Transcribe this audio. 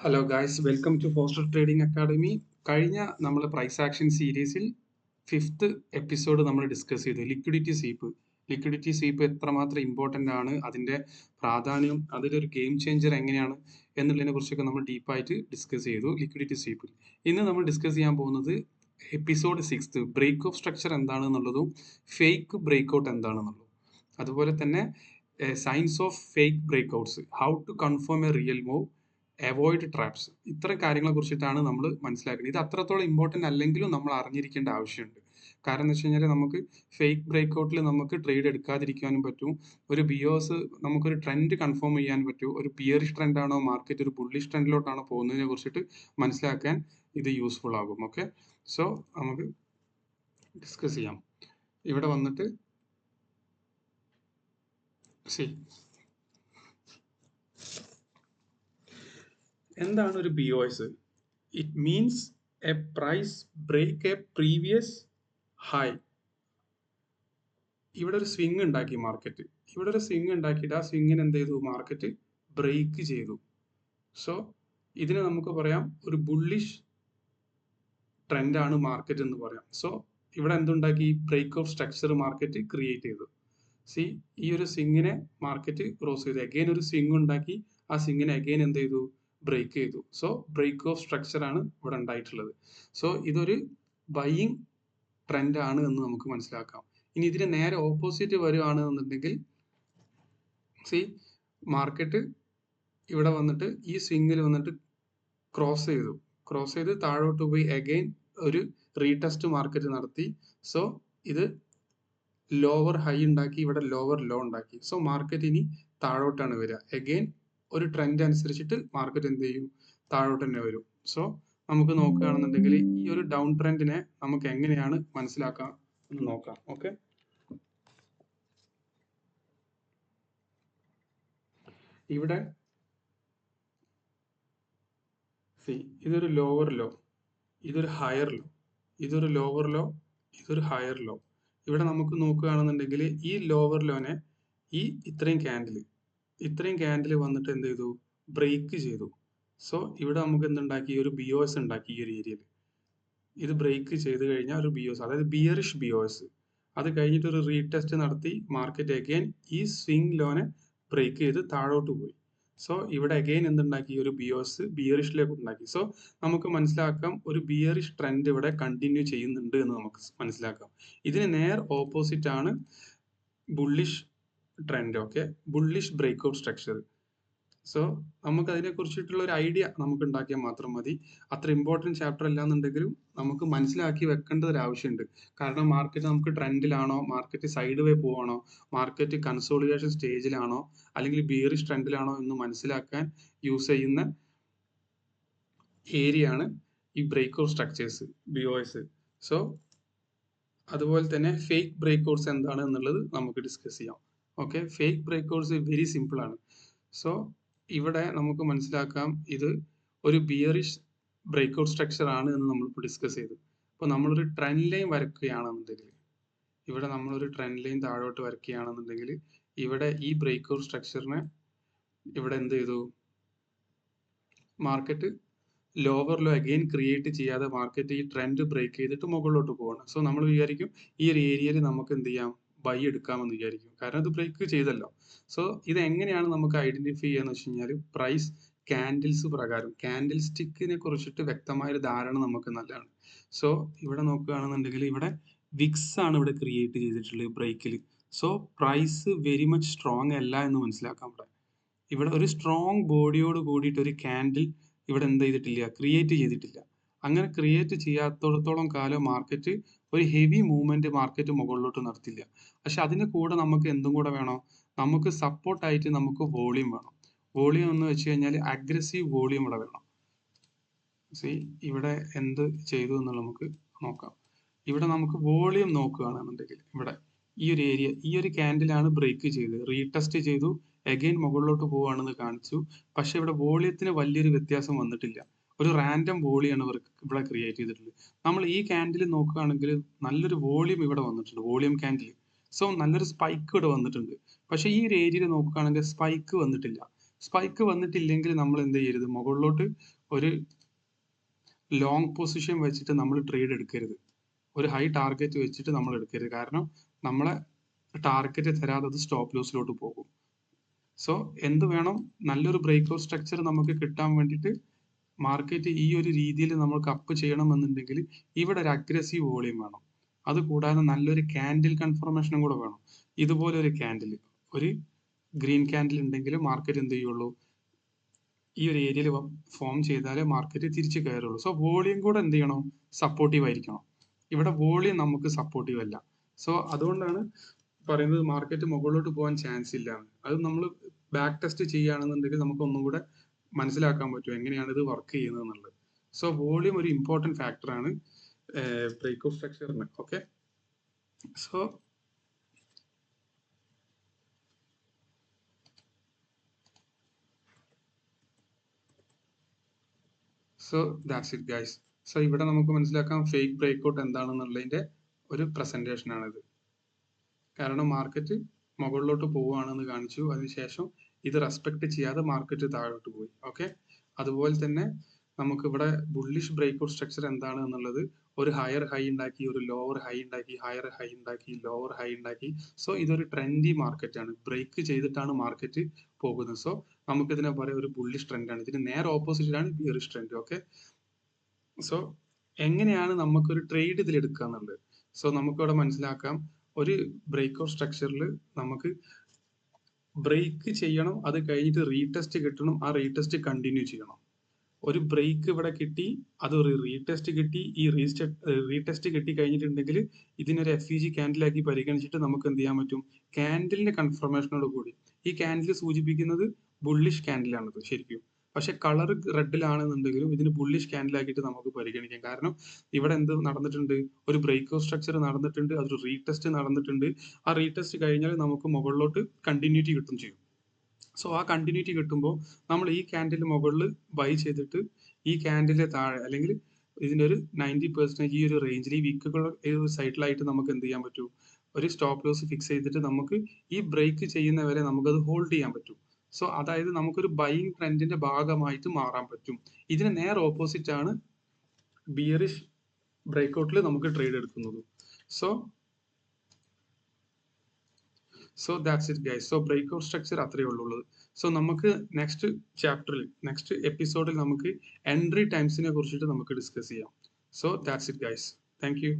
Hello guys, welcome to poster trading academy. കഴിഞ്ഞ നമ്മൾ price action സീരീസിൽ 5th എപ്പിസോഡ് നമ്മൾ ഡിസ്കസ് ചെയ്തു ലിക്വിഡിറ്റി സ്വീപ്പ്. ലിക്വിഡിറ്റി സ്വീപ്പ് എത്രമാത്രം ഇമ്പോർട്ടൻ്റ് ആണ്, അതിൻ്റെ പ്രാധാന്യം, അതിലൊരു ഗെയിം ചേഞ്ചർ എങ്ങനെയാണ് എന്നുള്ളതിനെ കുറിച്ചൊക്കെ നമ്മൾ ഡീപ്പായിട്ട് ഡിസ്കസ് ചെയ്തു ലിക്വിഡിറ്റി സ്വീപ്പിൽ. ഇന്ന് നമ്മൾ ഡിസ്കസ് ചെയ്യാൻ പോകുന്നത് എപ്പിസോഡ് 6 ബ്രേക്ക് ഓഫ് സ്ട്രക്ചർ എന്താണെന്നുള്ളതും ഫേക്ക് ബ്രേക്ക് ഔട്ട് എന്താണെന്നുള്ളതും, അതുപോലെ തന്നെ signs of fake breakouts, how to confirm a real move, avoid traps. ഇത്തരം കാര്യങ്ങളെ കുറിച്ചിട്ടാണ് നമ്മൾ മനസ്സിലാക്കുന്നത്. ഇത് അത്രത്തോളം ഇമ്പോർട്ടൻ്റ് അല്ലെങ്കിലും നമ്മൾ അറിഞ്ഞിരിക്കേണ്ട ആവശ്യമുണ്ട്. കാരണം എന്ന് വെച്ച് കഴിഞ്ഞാൽ നമുക്ക് ഫേക്ക് ബ്രേക്ക് ഔട്ടിൽ നമുക്ക് ട്രേഡ് എടുക്കാതിരിക്കാനും പറ്റും. ഒരു ബിയോസ് നമുക്കൊരു ട്രെൻഡ് കൺഫേം ചെയ്യാൻ പറ്റും. ഒരു ബിയറിഷ് ട്രെൻഡ് ആണോ മാർക്കറ്റ് ഒരു ബുള്ളിഷ് ട്രെൻഡിലോട്ടാണോ പോകുന്നതിനെ കുറിച്ചിട്ട് മനസ്സിലാക്കാൻ ഇത് യൂസ്ഫുൾ ആകും. ഓക്കെ, സോ നമുക്ക് ഡിസ്കസ് ചെയ്യാം. ഇവിടെ വന്നിട്ട് എന്താണ് ഒരു BOS? It means a price break a previous high. ഇവിടെ ഒരു സ്വിംഗ് ഉണ്ടാക്കി മാർക്കറ്റ്, ഇവിടെ ഒരു സ്വിംഗ് ഉണ്ടാക്കിയിട്ട് ആ സ്വിങ്ങിന് എന്ത് ചെയ്തു, മാർക്കറ്റ് ബ്രേക്ക് ചെയ്തു. സോ ഇതിനെ നമുക്ക് പറയാം ഒരു ബുള്ളിഷ് ട്രെൻഡാണ് മാർക്കറ്റ് എന്ന് പറയാം. സോ ഇവിടെ എന്തുണ്ടാക്കി, break of structure market create ചെയ്തു. ഈ ഒരു സ്വിങ്ങിനെ മാർക്കറ്റ് ക്രോസ് ചെയ്തു, അഗെയിൻ ഒരു സ്വിംഗ് ഉണ്ടാക്കി, ആ സ്വിങ്ങിനെ അഗെയിൻ എന്ത് ചെയ്തു, ബ്രേക്ക് ചെയ്തു. സോ ബ്രേക്ക് ഓഫ് സ്ട്രക്ചർ ആണ് ഇവിടെ ഉണ്ടായിട്ടുള്ളത്. സോ ഇതൊരു ബൈയിങ് ട്രെൻഡ് ആണ് എന്ന് നമുക്ക് മനസ്സിലാക്കാം. ഇനി ഇതിന് നേരെ ഓപ്പോസിറ്റ് വരുവാണ് എന്നുണ്ടെങ്കിൽ മാർക്കറ്റ് ഇവിടെ വന്നിട്ട് ഈ സ്വിങ്ങിൽ വന്നിട്ട് ക്രോസ് ചെയ്ത് താഴോട്ട് പോയി അഗെയിൻ ഒരു റീടെസ്റ്റ് മാർക്കറ്റ് നടത്തി. സോ ഇത് ലോവർ ഹൈ ഉണ്ടാക്കി, ഇവിടെ ലോവർ ലോ ഉണ്ടാക്കി. സോ മാർക്കറ്റ് ഇനി താഴോട്ടാണ് വരിക. അഗെയിൻ ഒരു ട്രെൻഡ് അനുസരിച്ചിട്ട് മാർക്കറ്റ് എന്ത് ചെയ്യും, താഴോട്ട് തന്നെ വരും. സോ നമുക്ക് നോക്കുകയാണെന്നുണ്ടെങ്കിൽ ഈ ഒരു ഡൗൺ ട്രെൻഡിനെ നമുക്ക് എങ്ങനെയാണ് മനസ്സിലാക്കാം എന്ന് നോക്കാം. ഓക്കെ, ഇവിടെ ഇതൊരു ലോവർ ലോ, ഇതൊരു ഹയർ ലോ, ഇതൊരു ലോവർ ലോ, ഇതൊരു ഹയർ ലോ. ഇവിടെ നമുക്ക് നോക്കുകയാണെന്നുണ്ടെങ്കിൽ ഈ ലോവർ ലോനെ ഈ ഇത്രയും ക്യാൻഡിൽ വന്നിട്ട് എന്ത് ചെയ്തു, ബ്രേക്ക് ചെയ്തു. സോ ഇവിടെ നമുക്ക് എന്തുണ്ടാക്കി, ഒരു ബിഒഎസ് ഉണ്ടാക്കി. ഈ ഒരു ഏരിയയിൽ ഇത് ബ്രേക്ക് ചെയ്ത് കഴിഞ്ഞാൽ ഒരു ബിഒഎസ്, അതായത് ബിയറിഷ് ബിഒഎസ്. അത് കഴിഞ്ഞിട്ട് ഒരു റീടെസ്റ്റ് നടത്തി മാർക്കറ്റ് അഗെയിൻ ഈ സ്വിംഗ് ലോനെ ബ്രേക്ക് ചെയ്ത് താഴോട്ട് പോയി. സോ ഇവിടെ അഗെയിൻ എന്തുണ്ടാക്കി, ഒരു ബിഒഎസ് ബിയറിഷിലേക്ക് ഉണ്ടാക്കി. സോ നമുക്ക് മനസ്സിലാക്കാം ഒരു ബിയറിഷ് ട്രെൻഡ് ഇവിടെ കണ്ടിന്യൂ ചെയ്യുന്നുണ്ട് എന്ന് നമുക്ക് മനസ്സിലാക്കാം. ഇതിന് നേർ ഓപ്പോസിറ്റ് ആണ് bullish trend. Okay, bullish breakout structure. So നമുക്ക് അതിനെ കുറിച്ചിട്ടുള്ള ഒരു ഐഡിയ നമുക്ക് ഉണ്ടാക്കിയാൽ മാത്രം മതി. അത്ര ഇമ്പോർട്ടൻറ്റ് ചാപ്റ്റർ അല്ലാന്നുണ്ടെങ്കിലും നമുക്ക് മനസ്സിലാക്കി വെക്കേണ്ട ഒരു ആവശ്യമുണ്ട്. കാരണം മാർക്കറ്റ് നമുക്ക് ട്രെൻഡിലാണോ, മാർക്കറ്റ് സൈഡ് വേ പോവാണോ, മാർക്കറ്റ് കൺസോളിഡേഷൻ സ്റ്റേജിലാണോ, അല്ലെങ്കിൽ ബിയറിഷ് ട്രെൻഡിലാണോ എന്ന് മനസ്സിലാക്കാൻ യൂസ് ചെയ്യുന്ന ഏരിയ ആണ് ഈ ബ്രേക്ക് ഔട്ട് സ്ട്രക്ചേഴ്സ്, ബിഒഎസ്. സോ അതുപോലെ തന്നെ ഫേക്ക് ബ്രേക്ക് ഔട്ട്സ് എന്താണ് എന്നുള്ളത് നമുക്ക് ഡിസ്കസ് ചെയ്യാം. Okay, fake breakouts very simple ആണ്. സോ ഇവിടെ നമുക്ക് മനസ്സിലാക്കാം ഇത് ഒരു ബിയറിഷ് ബ്രേക്ക് ഔട്ട് സ്ട്രക്ചർ ആണ് എന്ന് നമ്മളിപ്പോൾ ഡിസ്കസ് ചെയ്തു. അപ്പോൾ നമ്മളൊരു ട്രെൻഡ് ലൈൻ വരയ്ക്കുകയാണെന്നുണ്ടെങ്കിൽ, ഇവിടെ നമ്മളൊരു ട്രെൻഡ് ലൈൻ താഴോട്ട് വരയ്ക്കുകയാണെന്നുണ്ടെങ്കിൽ, ഇവിടെ ഈ ബ്രേക്ക് ഔട്ട് സ്ട്രക്ചറിനെ ഇവിടെ എന്ത് ചെയ്തു, market lower low again create ചെയ്യാതെ മാർക്കറ്റ് ഈ ട്രെൻഡ് ബ്രേക്ക് ചെയ്തിട്ട് മുകളിലോട്ട് പോവാണ്. സോ നമ്മൾ വിചാരിക്കും ഈ ഒരു ഏരിയയിൽ നമുക്ക് എന്ത് ചെയ്യാം, ബൈ എടുക്കാമെന്ന് വിചാരിക്കും, കാരണം ഇത് ബ്രേക്ക് ചെയ്തല്ലോ. സോ ഇത് എങ്ങനെയാണ് നമുക്ക് ഐഡന്റിഫൈ ചെയ്യാന്ന് വെച്ച് കഴിഞ്ഞാൽ പ്രൈസ് കാൻഡിൽസ് പ്രകാരം, കാൻഡിൽ സ്റ്റിക്കിനെ കുറിച്ചിട്ട് വ്യക്തമായ ഒരു ധാരണ നമുക്ക് നല്ലതാണ്. സോ ഇവിടെ നോക്കുകയാണെന്നുണ്ടെങ്കിൽ ഇവിടെ വിക്സ് ആണ് ഇവിടെ ക്രിയേറ്റ് ചെയ്തിട്ടുള്ളത് ബ്രേക്കിൽ. So price very much strong അല്ല എന്ന് മനസ്സിലാക്കാം. ഇവിടെ ഒരു സ്ട്രോങ് ബോഡിയോട് കൂടിയിട്ട് ഒരു കാൻഡിൽ ഇവിടെ എന്ത് ചെയ്തിട്ടില്ല, ക്രിയേറ്റ് ചെയ്തിട്ടില്ല. അങ്ങനെ ക്രിയേറ്റ് ചെയ്യാത്തോടത്തോളം കാലം മാർക്കറ്റ് ഒരു ഹെവി മൂവ്മെന്റ് മാർക്കറ്റ് മുകളിലോട്ട് നടത്തില്ല. പക്ഷെ അതിന് കൂടെ നമുക്ക് എന്തും കൂടെ വേണം, നമുക്ക് സപ്പോർട്ടായിട്ട് നമുക്ക് വോളിയം വേണം. വോളിയം എന്ന് വെച്ച് കഴിഞ്ഞാൽ അഗ്രസീവ് വോളിയം ഇവിടെ വേണം. ഇവിടെ എന്ത് ചെയ്തു എന്നുള്ളത് നമുക്ക് നോക്കാം. ഇവിടെ നമുക്ക് വോളിയം നോക്കുകയാണെന്നുണ്ടെങ്കിൽ ഇവിടെ ഈ ഒരു ഏരിയ, ഈ ഒരു ക്യാൻഡിലാണ് ബ്രേക്ക് ചെയ്ത് റീടെസ്റ്റ് ചെയ്തു, അഗെയിൻ മുകളിലോട്ട് പോവുകയാണെന്ന് കാണിച്ചു. പക്ഷെ ഇവിടെ വോളിയത്തിന് വലിയൊരു വ്യത്യാസം വന്നിട്ടില്ല. ഒരു റാൻഡം വോളിയാണ് ഇവിടെ ക്രിയേറ്റ് ചെയ്തിട്ടുള്ളത്. നമ്മൾ ഈ ക്യാൻഡിൽ നോക്കുകയാണെങ്കിൽ നല്ലൊരു വോളിയം ഇവിടെ വന്നിട്ടുണ്ട്, വോളിയം ക്യാൻഡിൽ. സോ നല്ലൊരു സ്പൈക്ക് ഇവിടെ വന്നിട്ടുണ്ട്. പക്ഷെ ഈ ഒരു ഏരിയയിൽ നോക്കുകയാണെങ്കിൽ സ്പൈക്ക് വന്നിട്ടില്ല. സ്പൈക്ക് വന്നിട്ടില്ലെങ്കിൽ നമ്മൾ എന്ത് ചെയ്യരുത്, മുകളിലോട്ട് ഒരു ലോങ് പൊസിഷൻ വെച്ചിട്ട് നമ്മൾ ട്രേഡ് എടുക്കരുത്. ഒരു ഹൈ ടാർഗറ്റ് വെച്ചിട്ട് നമ്മൾ എടുക്കരുത്. കാരണം നമ്മളെ ടാർഗറ്റ് തരാതെ അത് സ്റ്റോപ്പ് ലോസിലോട്ട് പോകും. സോ എന്ത് വേണം, നല്ലൊരു ബ്രേക്ക് ഔട്ട് സ്ട്രക്ചർ നമുക്ക് കിട്ടാൻ വേണ്ടിയിട്ട് മാർക്കറ്റ് ഈ ഒരു രീതിയിൽ നമുക്ക് അപ്പ് ചെയ്യണമെന്നുണ്ടെങ്കിൽ ഇവിടെ ഒരു അഗ്രസീവ് വോളിയം വേണം. അതുകൂടാതെ നല്ലൊരു ക്യാൻഡിൽ കൺഫർമേഷനും കൂടെ വേണം. ഇതുപോലെ ഒരു ക്യാൻഡിൽ, ഒരു ഗ്രീൻ ക്യാൻഡിൽ ഉണ്ടെങ്കിൽ മാർക്കറ്റ് എന്ത് ചെയ്യുള്ളൂ, ഈ ഒരു ഏരിയയിൽ ഫോം ചെയ്താലേ മാർക്കറ്റ് തിരിച്ചു കയറുള്ളൂ. സോ വോളിയം കൂടെ എന്ത് ചെയ്യണം, സപ്പോർട്ടീവ് ആയിരിക്കണം. ഇവിടെ വോളിയം നമുക്ക് സപ്പോർട്ടീവ് അല്ല. സോ അതുകൊണ്ടാണ് പറയുന്നത് മാർക്കറ്റ് മുകളിലോട്ട് പോകാൻ ചാൻസ് ഇല്ല. അത് നമ്മൾ ബാക്ക് ടെസ്റ്റ് ചെയ്യുകയാണെന്നുണ്ടെങ്കിൽ നമുക്ക് ഒന്നും കൂടെ മനസ്സിലാക്കാൻ പറ്റും എങ്ങനെയാണ് ഇത് വർക്ക് ചെയ്യുന്നത് എന്നുള്ളത്. സോ വോളിയം ഒരു ഇമ്പോർട്ടൻറ്റ് ഫാക്ടറാണ് ബ്രേക്ക് ഔട്ട് സ്ട്രക്ചറിന്. Okay, so that's it guys. So ഇവിടെ നമുക്ക് മനസ്സിലാക്കാം ഫേക്ക് ബ്രേക്ക് ഔട്ട് എന്താണെന്നുള്ളതിന്റെ ഒരു പ്രസന്റേഷൻ ആണിത്. കാരണം മാർക്കറ്റ് മുകളിലോട്ട് പോവുകയാണെന്ന് കാണിച്ചു, അതിനുശേഷം ഇത് റെസ്പെക്ട് ചെയ്യാതെ മാർക്കറ്റ് താഴോട്ട് പോയി. ഓക്കെ, അതുപോലെ തന്നെ നമുക്ക് ഇവിടെ ബുള്ളിഷ് ബ്രേക്ക് ഔട്ട് സ്ട്രക്ചർ എന്താണ് എന്നുള്ളത്, ഒരു ഹയർ ഹൈ ഉണ്ടാക്കി, ഒരു ലോവർ ഹൈ ഉണ്ടാക്കി, ഹയർ ഹൈ ഉണ്ടാക്കി, ലോവർ ഹൈ ഉണ്ടാക്കി. സോ ഇതൊരു ട്രെൻഡി മാർക്കറ്റ് ആണ്, ബ്രേക്ക് ചെയ്തിട്ടാണ് മാർക്കറ്റ് പോകുന്നത്. സോ നമുക്ക് ഇതിനെ പറയാം ഒരു ബുള്ളിഷ് ട്രെൻഡ് ആണ്. ഇതിന് നേരെ ഓപ്പോസിറ്റ് ആണ് ബിയറിഷ് ട്രെൻഡ്. ഓക്കെ, സോ എങ്ങനെയാണ് നമുക്കൊരു ട്രേഡ് ഇതിൽ എടുക്കുക എന്നുള്ളത്. സോ നമുക്കിവിടെ മനസ്സിലാക്കാം, ഒരു ബ്രേക്ക് ഔട്ട് സ്ട്രക്ചറിൽ നമുക്ക് ബ്രേക്ക് ചെയ്യണം, അത് കഴിഞ്ഞിട്ട് റീടെസ്റ്റ് കിട്ടണം, ആ റീടെസ്റ്റ് കണ്ടിന്യൂ ചെയ്യണം. ഒരു ബ്രേക്ക് ഇവിടെ കിട്ടി, അത് ഒരു റീടെസ്റ്റ് കിട്ടി, ഈ റീടെസ്റ്റ് കിട്ടി കഴിഞ്ഞിട്ടുണ്ടെങ്കിൽ ഇതിനൊരു FEG ക്യാൻഡിലാക്കി പരിഗണിച്ചിട്ട് നമുക്ക് എന്ത് ചെയ്യാൻ പറ്റും, ക്യാൻഡിലിന്റെ കൺഫർമേഷനോട് കൂടി. ഈ ക്യാൻഡിൽ സൂചിപ്പിക്കുന്നത് ബുള്ളിഷ് ക്യാൻഡിലാണത് ശരിക്കും. പക്ഷെ കളർ റെഡിലാണെന്നുണ്ടെങ്കിലും ഇതിന് ബുള്ളിഷ് ക്യാൻഡിലാക്കിയിട്ട് നമുക്ക് പരിഗണിക്കാം. കാരണം ഇവിടെ എന്ത് നടന്നിട്ടുണ്ട്, ഒരു ബ്രേക്ക് ഔട്ട് സ്ട്രക്ചർ നടന്നിട്ടുണ്ട്, അതൊരു റീടെസ്റ്റ് നടന്നിട്ടുണ്ട്. ആ റീടെസ്റ്റ് കഴിഞ്ഞാൽ നമുക്ക് മുകളിലോട്ട് കണ്ടിന്യൂറ്റി കിട്ടും ചെയ്യും. സോ ആ കണ്ടിന്യൂറ്റി കിട്ടുമ്പോൾ നമ്മൾ ഈ ക്യാൻഡിൽ മുകളിൽ ബൈ ചെയ്തിട്ട് ഈ ക്യാൻഡിലെ താഴെ, അല്ലെങ്കിൽ ഇതിന്റെ ഒരു 90% ഈ ഒരു റേഞ്ചിൽ, ഈ വിക്കുകൾ സൈഡിലായിട്ട് നമുക്ക് എന്ത് ചെയ്യാൻ പറ്റും, ഒരു സ്റ്റോപ്പ് ലോസ് ഫിക്സ് ചെയ്തിട്ട് നമുക്ക് ഈ ബ്രേക്ക് ചെയ്യുന്നവരെ നമുക്കത് ഹോൾഡ് ചെയ്യാൻ പറ്റും. സോ അതായത് നമുക്കൊരു ബൈയിങ് ട്രെൻഡിന്റെ ഭാഗമായിട്ട് മാറാൻ പറ്റും. ഇതിന് നേർ ഓപ്പോസിറ്റ് ആണ് ബിയറിഷ് ബ്രേക്ക്ഔട്ടിൽ നമുക്ക് ട്രേഡ് എടുക്കുന്നത്. So that's it guys. So breakout structure അത്രയേ ഉള്ളൂ. സോ നമുക്ക് നെക്സ്റ്റ് ചാപ്റ്ററിൽ, നെക്സ്റ്റ് എപ്പിസോഡിൽ നമുക്ക് എൻട്രി ടൈംസിനെ കുറിച്ചിട്ട് നമുക്ക് ഡിസ്കസ് ചെയ്യാം. So that's it guys. Thank you.